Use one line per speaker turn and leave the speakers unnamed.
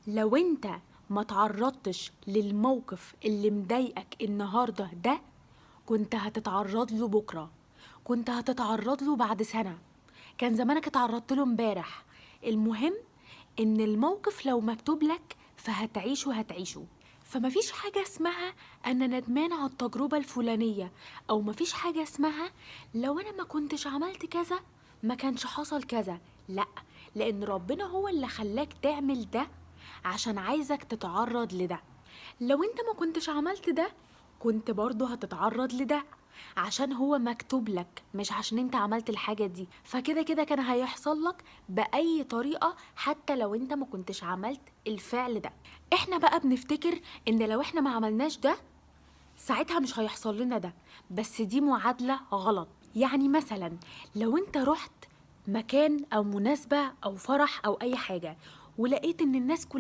لو انت ما تعرضتش للموقف اللي مضايقك النهارده ده، كنت هتتعرض له بكره، كنت هتتعرض له بعد سنه، كان زمانك اتعرضت له امبارح. المهم ان الموقف لو مكتوب لك فهتعيشه. فمفيش حاجة اسمها أنا ندمان على التجربة الفلانية، أو مفيش حاجة اسمها لو أنا ما كنتش عملت كذا ما كانش حصل كذا. لأ، لأن ربنا هو اللي خلاك تعمل ده عشان عايزك تتعرض لده. لو انت ما كنتش عملت ده كنت برضو هتتعرض لده، عشان هو مكتوب لك مش عشان انت عملت الحاجة دي. فكده كده كان هيحصل لك بأي طريقة حتى لو انت ما كنتش عملت الفعل ده. احنا بقى بنفتكر ان لو احنا ما عملناش ده ساعتها مش هيحصل لنا ده، بس دي معادلة غلط. يعني مثلا لو انت رحت مكان او مناسبة او فرح او اي حاجة ولقيت ان الناس كلها